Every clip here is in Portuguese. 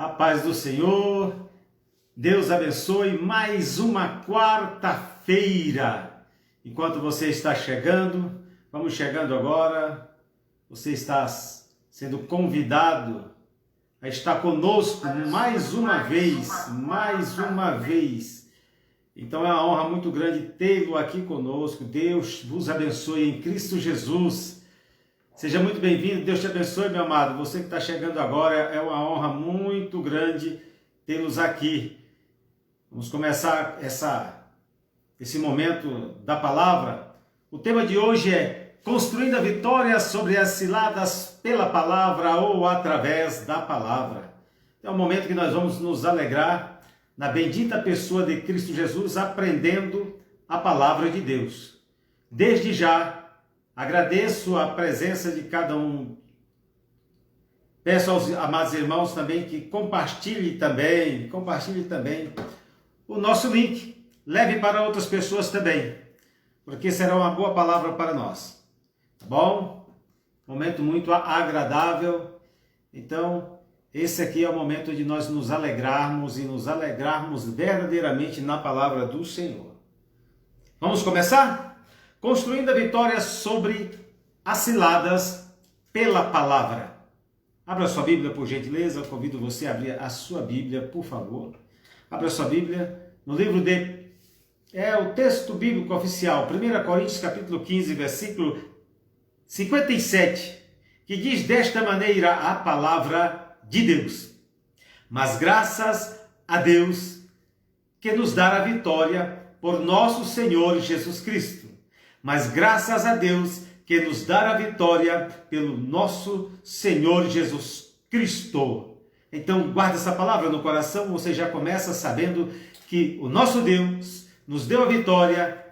A paz do Senhor, Deus abençoe mais uma quarta-feira. Enquanto você está chegando, vamos chegando agora, você está sendo convidado a estar conosco mais uma vez. Então é uma honra muito grande tê-lo aqui conosco. Deus vos abençoe em Cristo Jesus. Seja muito bem-vindo, Deus te abençoe, meu amado. Você que está chegando agora, é uma honra muito grande tê-los aqui. Vamos começar esse momento da palavra. O tema de hoje é construindo a vitória sobre as ciladas pela palavra ou através da palavra. É um momento que nós vamos nos alegrar na bendita pessoa de Cristo Jesus, aprendendo a palavra de Deus. Desde já, agradeço a presença de cada um. Peço aos amados irmãos também que compartilhe também o nosso link. Leve para outras pessoas também, porque será uma boa palavra para nós. Tá bom? Momento muito agradável. Então, esse aqui é o momento de nós nos alegrarmos e nos alegrarmos verdadeiramente na palavra do Senhor. Vamos começar? Construindo a vitória sobre as ciladas pela palavra. Abra sua Bíblia, por gentileza. Eu convido você a abrir a sua Bíblia, por favor. Abra sua Bíblia no livro o texto bíblico oficial, 1 Coríntios capítulo 15, versículo 57, que diz desta maneira a palavra de Deus. Mas graças a Deus que nos dá a vitória por nosso Senhor Jesus Cristo. Mas graças a Deus que nos dá a vitória pelo nosso Senhor Jesus Cristo. Então guarda essa palavra no coração, você já começa sabendo que o nosso Deus nos deu a vitória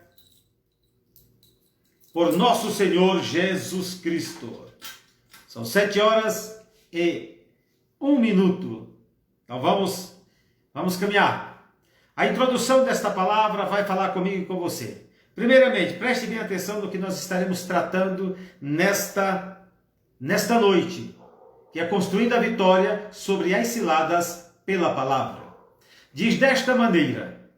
por nosso Senhor Jesus Cristo. São 7h01. Então vamos caminhar. A introdução desta palavra vai falar comigo e com você. Primeiramente, preste bem atenção no que nós estaremos tratando nesta noite, que é construindo a vitória sobre as ciladas pela palavra. Diz desta maneira,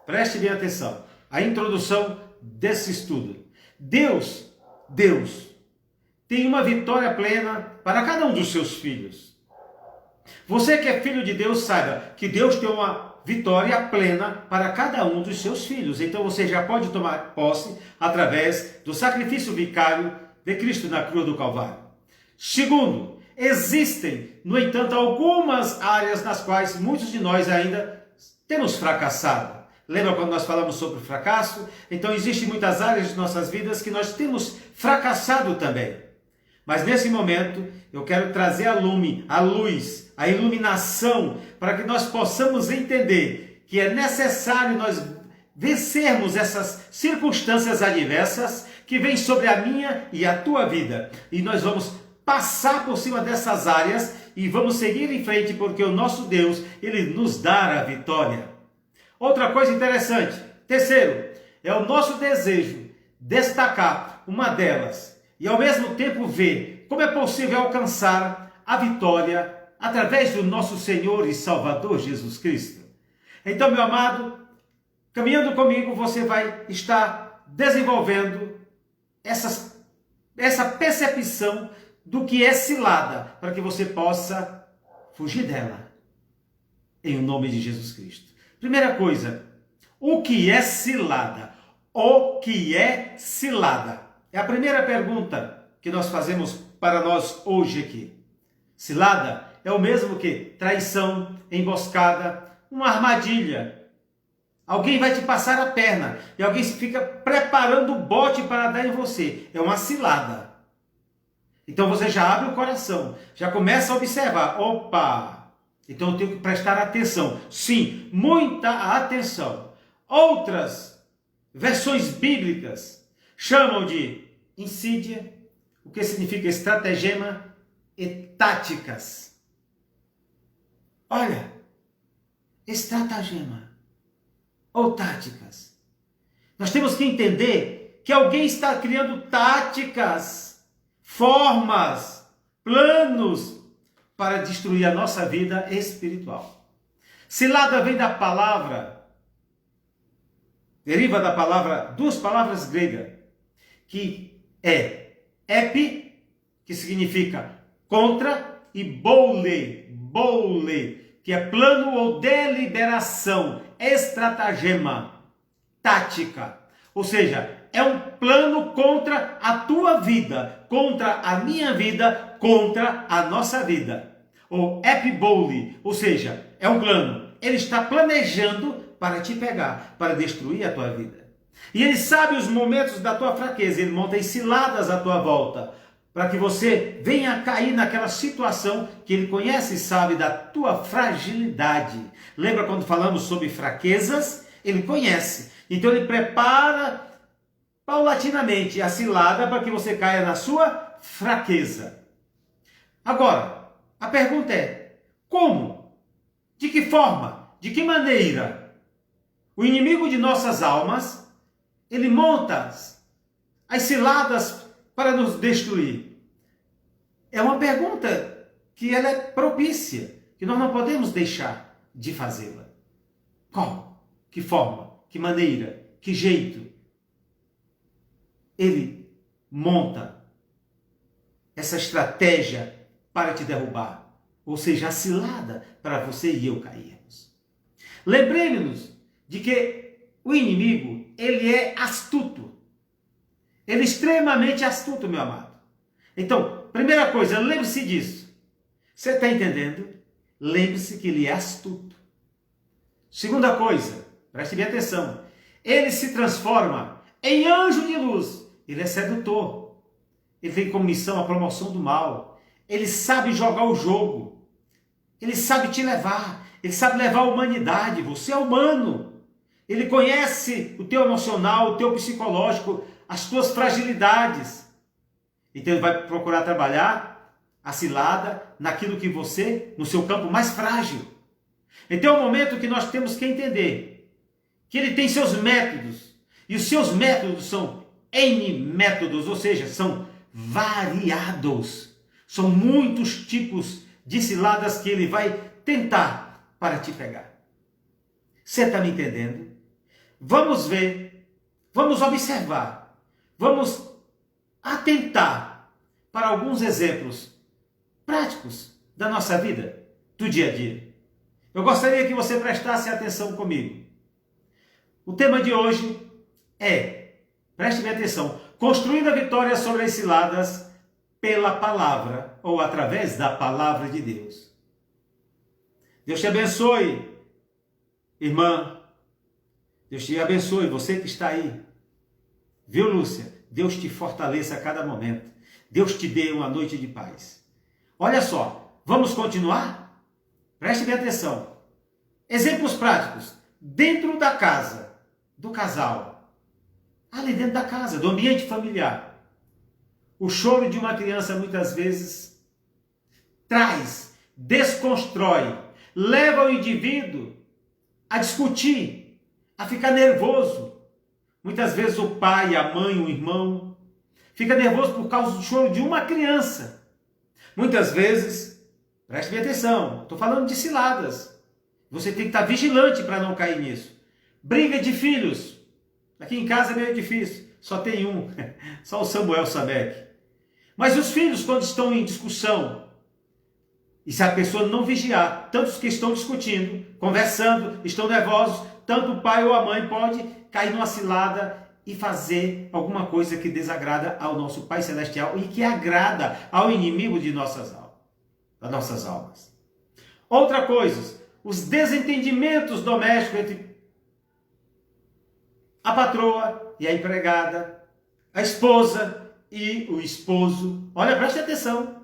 preste bem atenção, a introdução desse estudo. Deus tem uma vitória plena para cada um dos seus filhos. Você que é filho de Deus, saiba que Deus tem uma vitória plena para cada um dos seus filhos. Então você já pode tomar posse através do sacrifício vicário de Cristo na cruz do Calvário. Segundo, existem, no entanto, algumas áreas nas quais muitos de nós ainda temos fracassado. Lembra quando nós falamos sobre fracasso? Então existem muitas áreas de nossas vidas que nós temos fracassado também. Mas nesse momento eu quero trazer a luz, a iluminação, para que nós possamos entender que é necessário nós vencermos essas circunstâncias adversas que vêm sobre a minha e a tua vida. E nós vamos passar por cima dessas áreas e vamos seguir em frente, porque o nosso Deus, Ele nos dá a vitória. Outra coisa interessante, terceiro, é o nosso desejo destacar uma delas e ao mesmo tempo ver como é possível alcançar a vitória através do nosso Senhor e Salvador Jesus Cristo. Então, meu amado, caminhando comigo, você vai estar desenvolvendo essa percepção do que é cilada, para que você possa fugir dela, em nome de Jesus Cristo. Primeira coisa, o que é cilada? O que é cilada? É a primeira pergunta que nós fazemos para nós hoje aqui. Cilada é o mesmo que traição, emboscada, uma armadilha. Alguém vai te passar a perna e alguém fica preparando o bote para dar em você. É uma cilada. Então você já abre o coração, já começa a observar. Opa! Então eu tenho que prestar atenção. Sim, muita atenção. Outras versões bíblicas chamam de insídia, o que significa estratagema, e táticas. Olha, estratagema ou táticas. Nós temos que entender que alguém está criando táticas, formas, planos para destruir a nossa vida espiritual. Cilada vem da palavra, deriva da palavra, duas palavras gregas, que é epi, que significa contra, e boule, que é plano ou deliberação, estratagema, tática. Ou seja, é um plano contra a tua vida, contra a minha vida, contra a nossa vida. Ou epiboule, ou seja, é um plano. Ele está planejando para te pegar, para destruir a tua vida. E ele sabe os momentos da tua fraqueza, ele monta ciladas à tua volta, para que você venha cair naquela situação que ele conhece e sabe da tua fragilidade. Lembra quando falamos sobre fraquezas? Ele conhece. Então ele prepara paulatinamente a cilada para que você caia na sua fraqueza. Agora, a pergunta é: como? De que forma? De que maneira? O inimigo de nossas almas, ele monta as ciladas para nos destruir. É uma pergunta que ela é propícia, que nós não podemos deixar de fazê-la. Como? Que forma? Que maneira? Que jeito? Ele monta essa estratégia para te derrubar, ou seja, a cilada para você e eu cairmos. Lembremos-nos de que o inimigo, ele é astuto. Ele é extremamente astuto, meu amado. Então, primeira coisa, lembre-se disso. Você está entendendo? Lembre-se que ele é astuto. Segunda coisa, preste bem atenção. Ele se transforma em anjo de luz. Ele é sedutor. Ele tem como missão a promoção do mal. Ele sabe jogar o jogo. Ele sabe te levar. Ele sabe levar a humanidade. Você é humano. Ele conhece o teu emocional, o teu psicológico, as tuas fragilidades. Então ele vai procurar trabalhar a cilada naquilo que você, no seu campo mais frágil. Então é um momento que nós temos que entender que ele tem seus métodos. E os seus métodos são N métodos, ou seja, são variados. São muitos tipos de ciladas que ele vai tentar para te pegar. Você está me entendendo? Vamos ver, vamos observar, vamos atentar para alguns exemplos práticos da nossa vida, do dia a dia. Eu gostaria que você prestasse atenção comigo. O tema de hoje é, preste bem atenção, construindo a vitória sobre as ciladas pela palavra ou através da palavra de Deus. Deus te abençoe, irmã. Deus te abençoe, você que está aí. Viu, Lúcia? Deus te fortaleça a cada momento. Deus te dê uma noite de paz. Olha só, vamos continuar? Preste bem atenção. Exemplos práticos. Dentro da casa, do casal. Ali dentro da casa, do ambiente familiar. O choro de uma criança muitas vezes traz, desconstrói, leva o indivíduo a discutir, a ficar nervoso. Muitas vezes o pai, a mãe, o irmão fica nervoso por causa do choro de uma criança. Muitas vezes, preste bem atenção, estou falando de ciladas. Você tem que estar vigilante para não cair nisso. Briga de filhos. Aqui em casa é meio difícil, só tem um, só o Samuel Samek. Mas os filhos, quando estão em discussão, e se a pessoa não vigiar, tantos que estão discutindo, conversando, estão nervosos, tanto o pai ou a mãe pode cair numa cilada e fazer alguma coisa que desagrada ao nosso Pai Celestial e que agrada ao inimigo de nossas almas. Outra coisa, os desentendimentos domésticos entre a patroa e a empregada, a esposa e o esposo. Olha, preste atenção.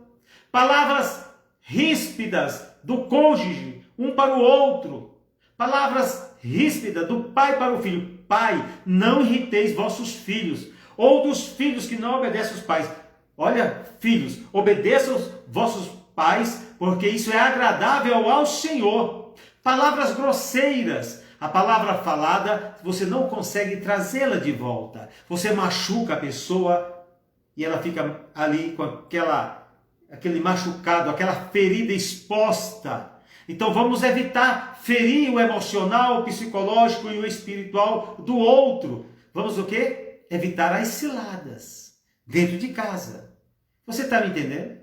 Palavras ríspidas do cônjuge, um para o outro. Palavras ríspidas do pai para o filho. Pai, não irriteis vossos filhos. Ou dos filhos que não obedecem os pais. Olha, filhos, obedeçam os vossos pais, porque isso é agradável ao Senhor. Palavras grosseiras. A palavra falada, você não consegue trazê-la de volta. Você machuca a pessoa e ela fica ali com aquela aquele machucado, aquela ferida exposta. Então vamos evitar ferir o emocional, o psicológico e o espiritual do outro. Vamos o quê? Evitar as ciladas dentro de casa. Você está me entendendo?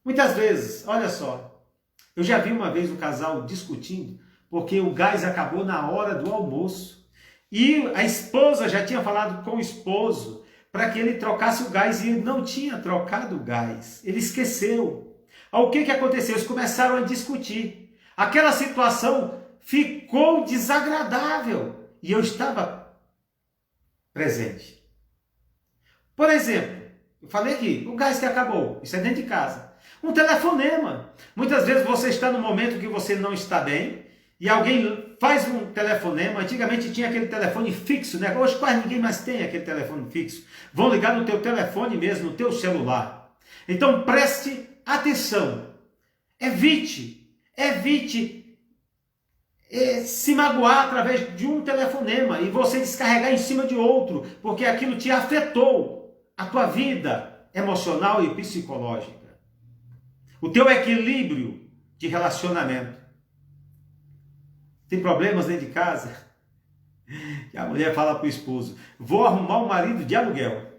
Muitas vezes, olha só, eu já vi uma vez o casal discutindo porque o gás acabou na hora do almoço. E a esposa já tinha falado com o esposo para que ele trocasse o gás e ele não tinha trocado o gás. Ele esqueceu. O que aconteceu? Eles começaram a discutir. Aquela situação ficou desagradável e eu estava presente. Por exemplo, eu falei aqui, o gás que acabou, isso é dentro de casa. Um telefonema. Muitas vezes você está no momento que você não está bem e alguém faz um telefonema. Antigamente tinha aquele telefone fixo, né? Hoje quase ninguém mais tem aquele telefone fixo. Vão ligar no teu telefone mesmo, no teu celular. Então preste atenção. Evite se magoar através de um telefonema e você descarregar em cima de outro, porque aquilo te afetou a tua vida emocional e psicológica. O teu equilíbrio de relacionamento. Tem problemas dentro de casa? E a mulher fala para o esposo, vou arrumar um marido de aluguel,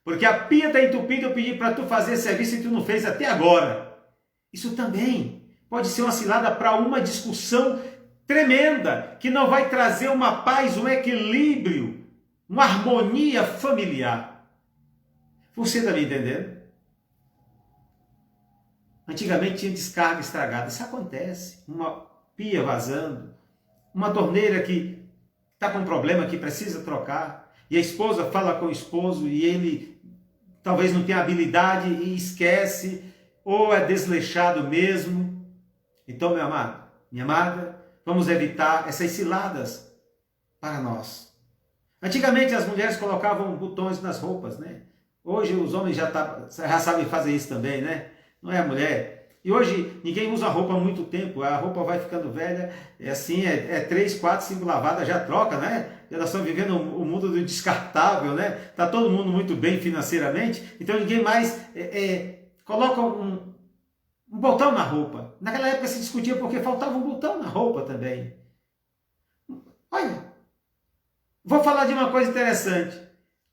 porque a pia está entupida, eu pedi para tu fazer serviço e tu não fez até agora. Isso também pode ser uma cilada para uma discussão tremenda, que não vai trazer uma paz, um equilíbrio, uma harmonia familiar. Você está me entendendo? Antigamente tinha descarga estragada, isso acontece, uma pia vazando, uma torneira que está com um problema que precisa trocar, e a esposa fala com o esposo e ele talvez não tenha habilidade e esquece, ou é desleixado mesmo. Então, meu amado, minha amada, vamos evitar essas ciladas para nós. Antigamente as mulheres colocavam botões nas roupas, né? Hoje os homens já sabem fazer isso também, né? Não é a mulher. E hoje ninguém usa roupa há muito tempo, a roupa vai ficando velha, é assim, 3, 4, 5 lavadas, já troca, né? Já nós estamos vivendo o mundo do descartável, né? Está todo mundo muito bem financeiramente, então ninguém mais coloca um botão na roupa. Naquela época se discutia porque faltava um botão na roupa também. Olha, vou falar de uma coisa interessante.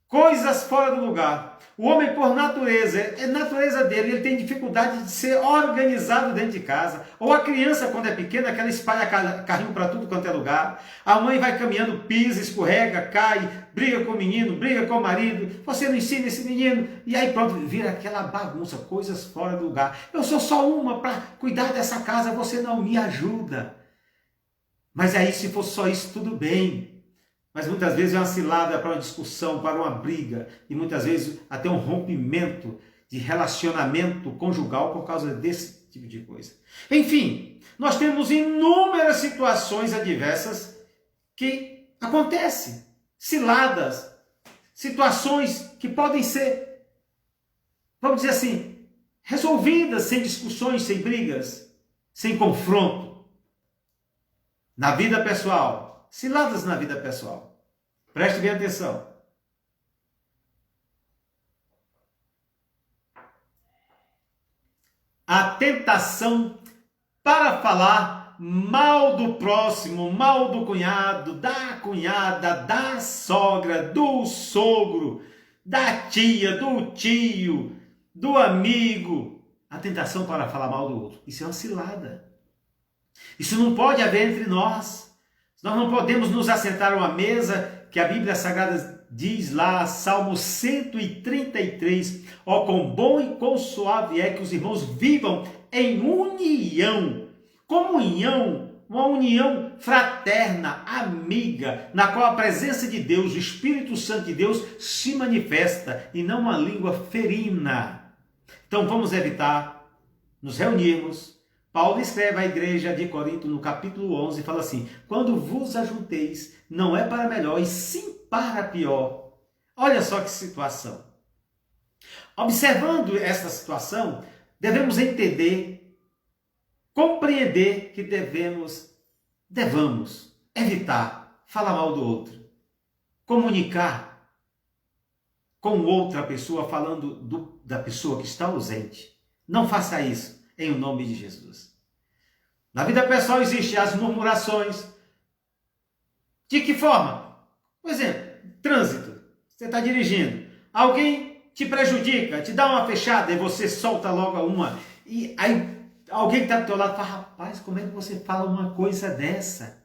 Coisas fora do lugar. O homem, por natureza, é natureza dele, ele tem dificuldade de ser organizado dentro de casa. Ou a criança, quando é pequena, que ela espalha carrinho para tudo quanto é lugar. A mãe vai caminhando, pisa, escorrega, cai, briga com o menino, briga com o marido. Você não ensina esse menino. E aí pronto, vira aquela bagunça, coisas fora do lugar. Eu sou só uma para cuidar dessa casa, você não me ajuda. Mas aí, se fosse só isso, tudo bem. Mas muitas vezes é uma cilada para uma discussão, para uma briga, e muitas vezes até um rompimento de relacionamento conjugal por causa desse tipo de coisa. Enfim, nós temos inúmeras situações adversas que acontecem, ciladas, situações que podem ser, vamos dizer assim, resolvidas sem discussões, sem brigas, sem confronto. Na vida pessoal, ciladas na vida pessoal. Preste bem atenção. A tentação para falar mal do próximo, mal do cunhado, da cunhada, da sogra, do sogro, da tia, do tio, do amigo. A tentação para falar mal do outro. Isso é uma cilada. Isso não pode haver entre nós. Nós não podemos nos assentar a uma mesa que a Bíblia Sagrada diz lá, Salmo 133, ó, quão bom e quão suave é que os irmãos vivam em união, comunhão, uma união fraterna, amiga, na qual a presença de Deus, o Espírito Santo de Deus se manifesta e não uma língua ferina. Então vamos evitar nos reunirmos. Paulo escreve à igreja de Corinto no capítulo 11 e fala assim, quando vos ajunteis, não é para melhor e sim para pior. Olha só que situação. Observando essa situação, devemos entender, compreender que devamos evitar falar mal do outro, comunicar com outra pessoa falando da pessoa que está ausente. Não faça isso, em nome de Jesus. Na vida pessoal existem as murmurações. De que forma? Por exemplo, trânsito. Você está dirigindo. Alguém te prejudica, te dá uma fechada e você solta logo uma. E aí alguém que está do teu lado fala, rapaz, como é que você fala uma coisa dessa?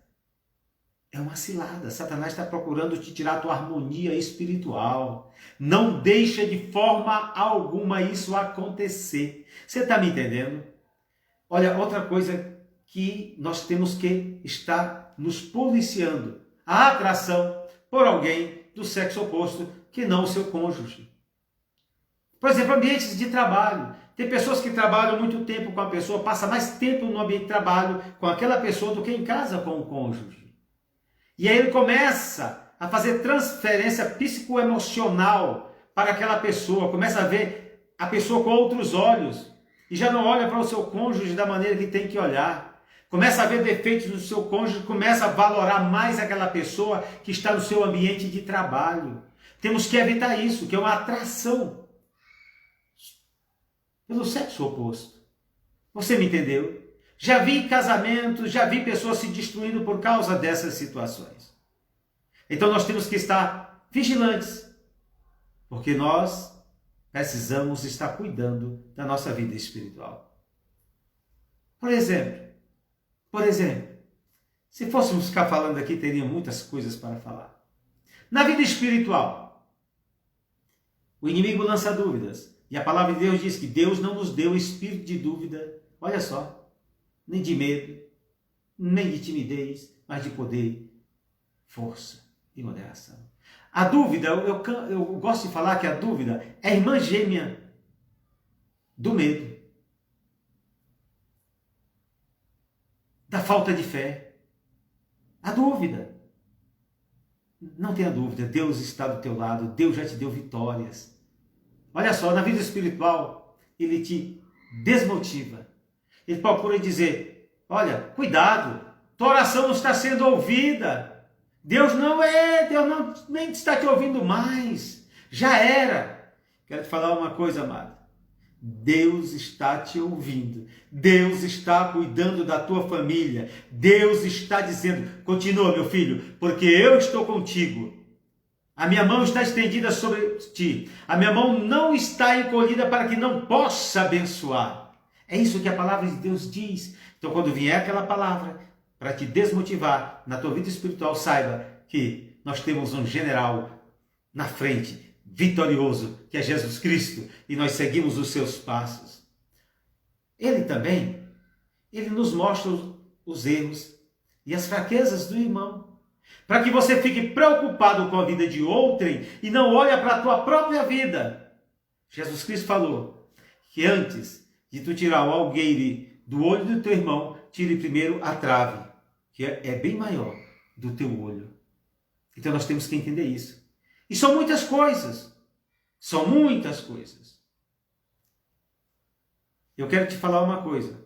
É uma cilada. Satanás está procurando te tirar a tua harmonia espiritual. Não deixa de forma alguma isso acontecer. Você está me entendendo? Olha, outra coisa que nós temos que estar nos policiando. A atração por alguém do sexo oposto que não o seu cônjuge. Por exemplo, ambientes de trabalho. Tem pessoas que trabalham muito tempo com a pessoa, passa mais tempo no ambiente de trabalho com aquela pessoa do que em casa com o cônjuge. E aí ele começa a fazer transferência psicoemocional para aquela pessoa, começa a ver a pessoa com outros olhos e já não olha para o seu cônjuge da maneira que tem que olhar. Começa a ver defeitos no seu cônjuge, começa a valorar mais aquela pessoa que está no seu ambiente de trabalho. Temos que evitar isso, que é uma atração pelo sexo oposto. Você me entendeu? Já vi casamentos, já vi pessoas se destruindo por causa dessas situações. Então nós temos que estar vigilantes, porque nós precisamos estar cuidando da nossa vida espiritual. Por exemplo, se fôssemos ficar falando aqui, teria muitas coisas para falar. Na vida espiritual, o inimigo lança dúvidas. E a palavra de Deus diz que Deus não nos deu espírito de dúvida, olha só, nem de medo, nem de timidez, mas de poder, força e moderação. A dúvida, eu gosto de falar que a dúvida é a irmã gêmea do medo, da falta de fé. A dúvida. Não tenha dúvida, Deus está do teu lado, Deus já te deu vitórias. Olha só, na vida espiritual, Ele te desmotiva. Ele procura dizer, olha, cuidado, tua oração não está sendo ouvida. Deus não nem está te ouvindo mais. Já era. Quero te falar uma coisa, amado. Deus está te ouvindo. Deus está cuidando da tua família. Deus está dizendo, continua, meu filho, porque eu estou contigo. A minha mão está estendida sobre ti. A minha mão não está encolhida para que não possa abençoar. É isso que a palavra de Deus diz. Então, quando vier aquela palavra para te desmotivar na tua vida espiritual, saiba que nós temos um general na frente, vitorioso, que é Jesus Cristo, e nós seguimos os seus passos. Ele também, ele nos mostra os erros e as fraquezas do irmão, para que você fique preocupado com a vida de outrem e não olhe para a tua própria vida. Jesus Cristo falou que antes de tu tirar o algueire do olho do teu irmão, tire primeiro a trave, que é bem maior do teu olho. Então nós temos que entender isso. E são muitas coisas. São muitas coisas. Eu quero te falar uma coisa.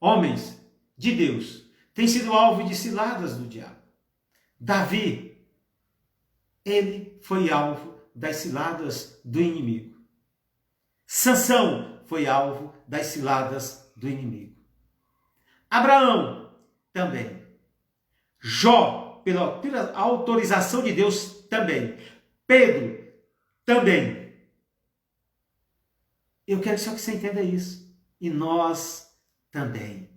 Homens de Deus têm sido alvo de ciladas do diabo. Davi, ele foi alvo das ciladas do inimigo. Sansão foi alvo das ciladas do inimigo. Abraão também. Jó, pela autorização de Deus, também. Pedro, também. Eu quero só que você entenda isso. E nós também.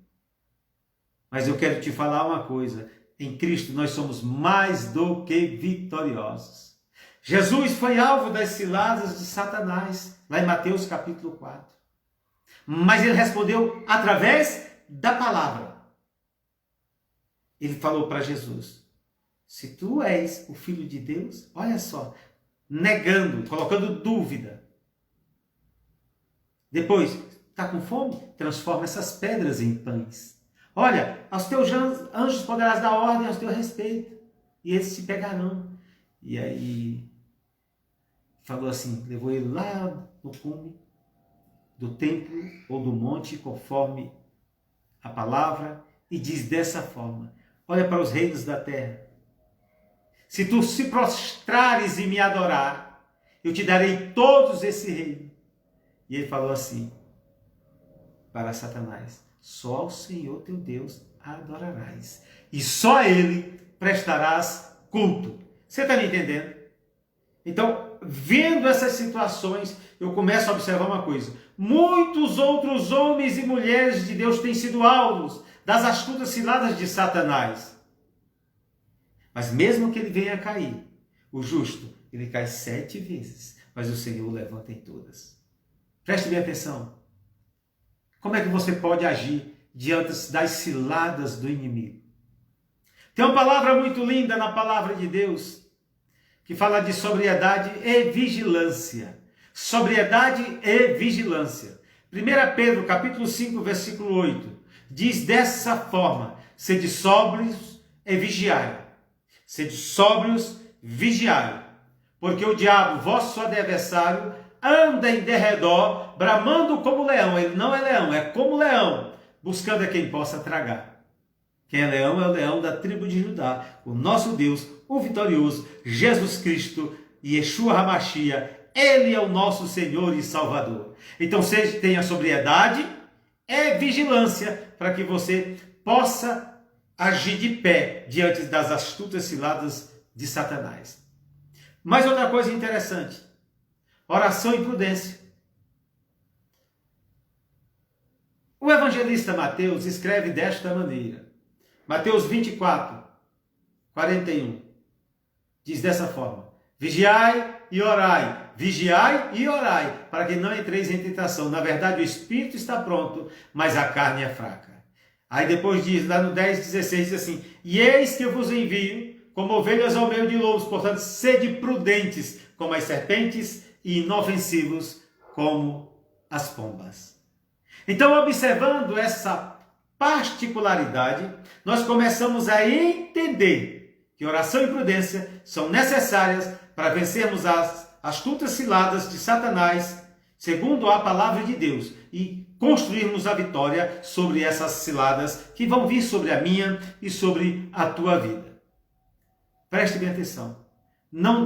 Mas eu quero te falar uma coisa. Em Cristo nós somos mais do que vitoriosos. Jesus foi alvo das ciladas de Satanás, lá em Mateus capítulo 4. Mas ele respondeu através da palavra. Ele falou para Jesus, se tu és o Filho de Deus, olha só, negando, colocando dúvida. Depois, está com fome? Transforma essas pedras em pães. Olha, aos teus anjos poderás dar ordem ao teu respeito, e eles se pegarão. E aí, falou assim, levou ele lá no cume do templo ou do monte, conforme a palavra, e diz dessa forma, olha para os reinos da terra, se tu se prostrares e me adorar, eu te darei todos esse reino. E ele falou assim, para Satanás: só ao Senhor teu Deus adorarás, e só a Ele prestarás culto. Você está me entendendo? Então, vendo essas situações, eu começo a observar uma coisa: muitos outros homens e mulheres de Deus têm sido alvos das astutas ciladas de Satanás. Mas mesmo que ele venha a cair, o justo, ele cai 7 vezes, mas o Senhor o levanta em todas. Preste bem atenção. Como é que você pode agir diante das ciladas do inimigo? Tem uma palavra muito linda na palavra de Deus, que fala de sobriedade e vigilância. Sobriedade e vigilância. 1 Pedro, capítulo 5, versículo 8, diz dessa forma: sede sóbrios e vigiai. Sede sóbrios, vigiai. Porque o diabo, vosso adversário, anda em derredor, bramando como leão. Ele não é leão, é como leão, buscando a quem possa tragar. Quem é o leão da tribo de Judá. O nosso Deus, o vitorioso, Jesus Cristo, Yeshua HaMashiach, Ele é o nosso Senhor e Salvador. Então, tenha sobriedade e vigilância para que você possa agir de pé diante das astutas ciladas de Satanás. Mais outra coisa interessante: oração e prudência. O evangelista Mateus escreve desta maneira. Mateus 24, 41. Diz dessa forma: vigiai e orai, para que não entreis em tentação. Na verdade, o espírito está pronto, mas a carne é fraca. Aí depois diz, lá no 10:16, diz assim: e eis que eu vos envio como ovelhas ao meio de lobos, portanto, sede prudentes como as serpentes e inofensivos como as pombas. Então, observando essa particularidade, nós começamos a entender que oração e prudência são necessárias para vencermos as astutas ciladas de Satanás, segundo a palavra de Deus, e construirmos a vitória sobre essas ciladas que vão vir sobre a minha e sobre a tua vida. Preste bem atenção. Não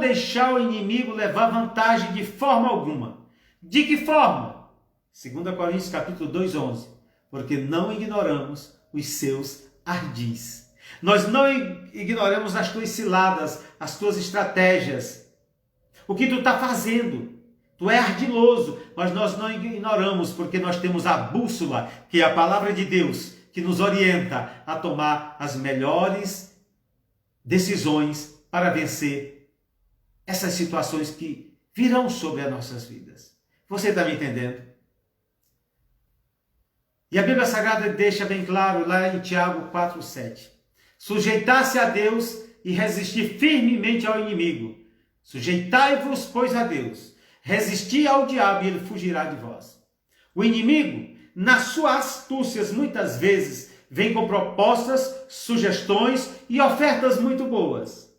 deixar o inimigo levar vantagem de forma alguma. De que forma? 2 Coríntios capítulo 2:11. Porque não ignoramos os seus ardis. Nós não ignoramos as tuas ciladas, as tuas estratégias. O que tu está fazendo. Tu é ardiloso, mas nós não ignoramos, porque nós temos a bússola, que é a palavra de Deus, que nos orienta a tomar as melhores decisões para vencer essas situações que virão sobre as nossas vidas. Você está me entendendo? E a Bíblia Sagrada deixa bem claro lá em Tiago 4:7. Sujeitar-se a Deus e resistir firmemente ao inimigo. Sujeitai-vos, pois, a Deus. Resisti ao diabo e ele fugirá de vós. O inimigo, nas suas astúcias, muitas vezes, vem com propostas, sugestões e ofertas muito boas.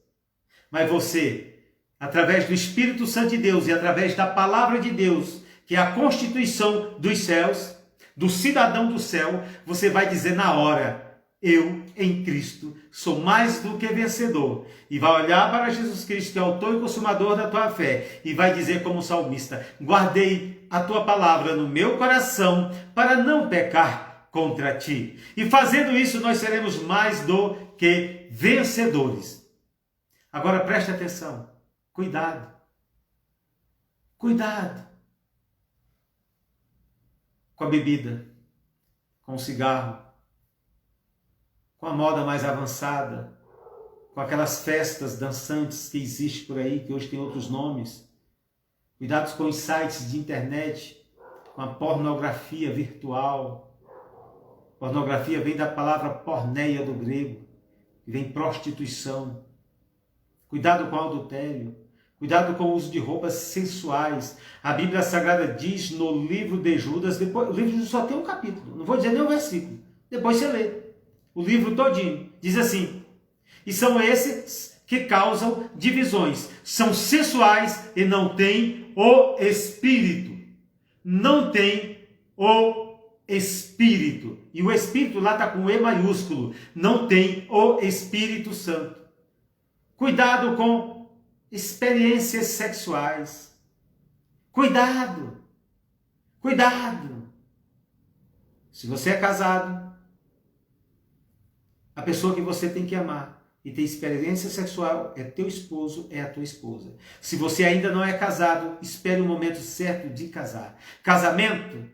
Mas você, através do Espírito Santo de Deus e através da palavra de Deus, que é a constituição dos céus, do cidadão do céu, você vai dizer na hora: eu, em Cristo, sou mais do que vencedor. E vai olhar para Jesus Cristo, que é o autor e consumador da tua fé, e vai dizer como salmista: guardei a tua palavra no meu coração para não pecar contra ti. E fazendo isso, nós seremos mais do que vencedores. Agora preste atenção. Cuidado. Cuidado com a bebida, com o cigarro, com a moda mais avançada, com aquelas festas dançantes que existem por aí, que hoje tem outros nomes. Cuidado com os sites de internet, com a pornografia virtual. Pornografia vem da palavra porneia do grego, que vem prostituição. Cuidado com o adultério. Cuidado com o uso de roupas sensuais. A Bíblia Sagrada diz no livro de Judas, depois, o livro de Judas só tem um capítulo, não vou dizer nem um versículo, depois você lê o livro todinho, diz assim: e são esses que causam divisões, são sensuais e não têm o Espírito. Não tem o Espírito. E o Espírito lá está com E maiúsculo. Não tem o Espírito Santo. Cuidado com experiências sexuais. Cuidado Cuidado! Se você é casado, a pessoa que você tem que amar e ter experiência sexual é teu esposo, é a tua esposa. Se você ainda não é casado, espere o momento certo de casar. Casamento,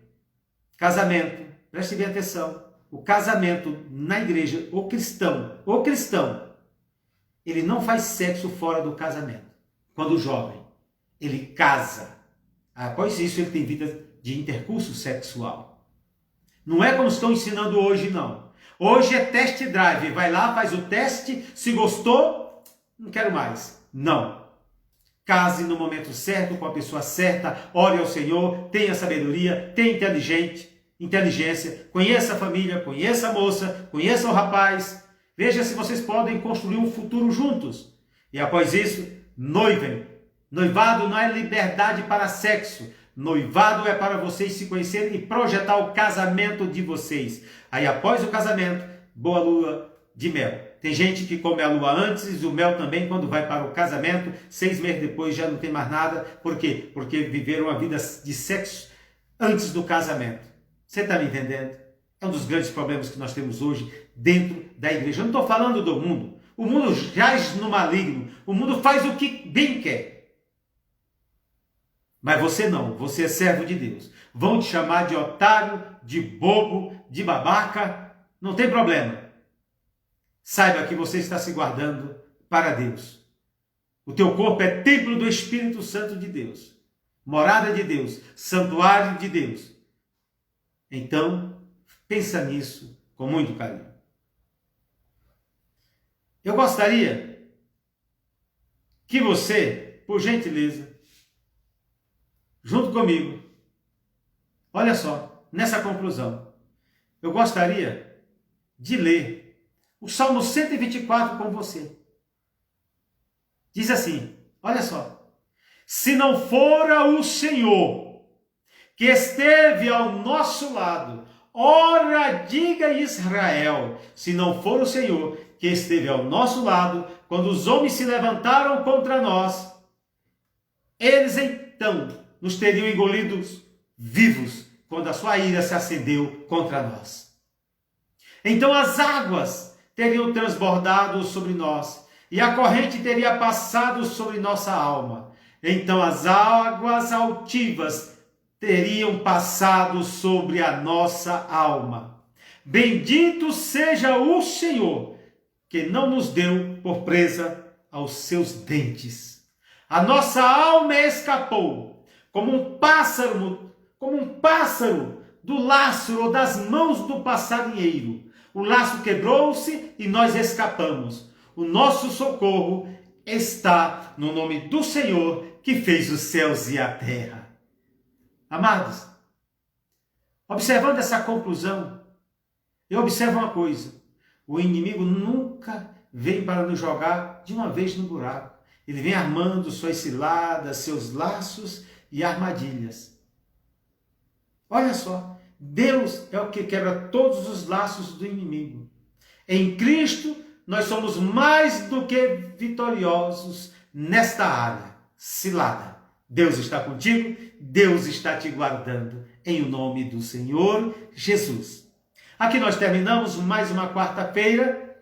preste bem atenção, o casamento na igreja, o cristão, ele não faz sexo fora do casamento. Quando jovem, ele casa. Após isso, ele tem vida de intercurso sexual. Não é como estão ensinando hoje, não. Hoje é test drive. Vai lá, faz o teste. Se gostou, não quero mais. Não. Case no momento certo, com a pessoa certa. Ore ao Senhor. Tenha sabedoria. Tenha inteligência. Conheça a família. Conheça a moça. Conheça o rapaz. Veja se vocês podem construir um futuro juntos. E após isso, noivem. Noivado não é liberdade para sexo. Noivado é para vocês se conhecerem e projetar o casamento de vocês. Aí após o casamento, boa lua de mel. Tem gente que come a lua antes e o mel também quando vai para o casamento. 6 meses depois já não tem mais nada. Por quê? Porque viveram a vida de sexo antes do casamento. Você está me entendendo? É um dos grandes problemas que nós temos hoje dentro da igreja. Eu não estou falando do mundo. O mundo jaz no maligno. O mundo faz o que bem quer. Mas você não, você é servo de Deus. Vão te chamar de otário, de bobo, de babaca, não tem problema. Saiba que você está se guardando para Deus. O teu corpo é templo do Espírito Santo de Deus, morada de Deus, santuário de Deus. Então, pensa nisso com muito carinho. Eu gostaria que você, por gentileza, junto comigo, olha só, nessa conclusão, eu gostaria de ler o Salmo 124 com você. Diz assim, olha só, se não fora o Senhor que esteve ao nosso lado, ora diga Israel, se não for o Senhor que esteve ao nosso lado, quando os homens se levantaram contra nós, eles então nos teriam engolidos vivos quando a sua ira se acendeu contra nós. Então as águas teriam transbordado sobre nós e a corrente teria passado sobre nossa alma. Então as águas altivas teriam passado sobre a nossa alma. Bendito seja o Senhor, que não nos deu por presa aos seus dentes. A nossa alma escapou como um pássaro do laço ou das mãos do passarinheiro. O laço quebrou-se e nós escapamos. O nosso socorro está no nome do Senhor que fez os céus e a terra. Amados, observando essa conclusão, eu observo uma coisa. O inimigo nunca vem para nos jogar de uma vez no buraco. Ele vem armando suas ciladas, seus laços e armadilhas. Olha só, Deus é o que quebra todos os laços do inimigo. Em Cristo, nós somos mais do que vitoriosos nesta área cilada. Deus está contigo, Deus está te guardando, em o nome do Senhor Jesus. Aqui nós terminamos mais uma quarta-feira.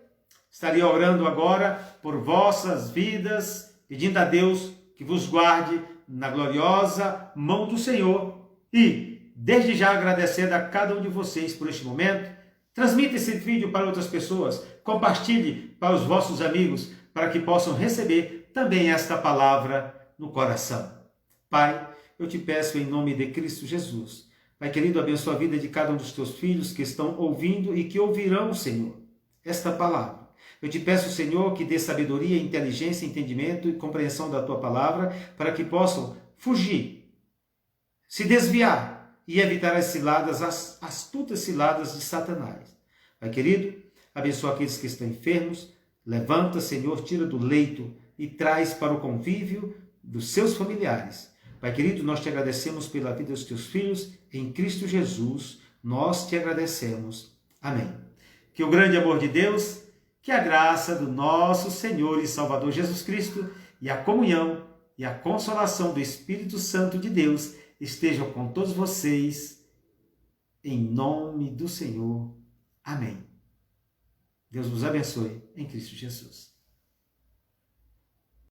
Estaria orando agora por vossas vidas, pedindo a Deus que vos guarde na gloriosa mão do Senhor. E, desde já, agradecendo a cada um de vocês por este momento. Transmita esse vídeo para outras pessoas. Compartilhe para os vossos amigos, para que possam receber também esta palavra no coração. Pai, eu te peço em nome de Cristo Jesus. Pai querido, abençoa a vida de cada um dos teus filhos que estão ouvindo e que ouvirão, Senhor, esta palavra. Eu te peço, Senhor, que dê sabedoria, inteligência, entendimento e compreensão da tua palavra, para que possam fugir, se desviar e evitar as ciladas, as astutas ciladas de Satanás. Pai querido, abençoa aqueles que estão enfermos, levanta, Senhor, tira do leito e traz para o convívio dos seus familiares. Pai querido, nós te agradecemos pela vida dos teus filhos, em Cristo Jesus, nós te agradecemos. Amém. Que o grande amor de Deus, que a graça do nosso Senhor e Salvador Jesus Cristo, e a comunhão e a consolação do Espírito Santo de Deus, estejam com todos vocês, em nome do Senhor. Amém. Deus vos abençoe em Cristo Jesus.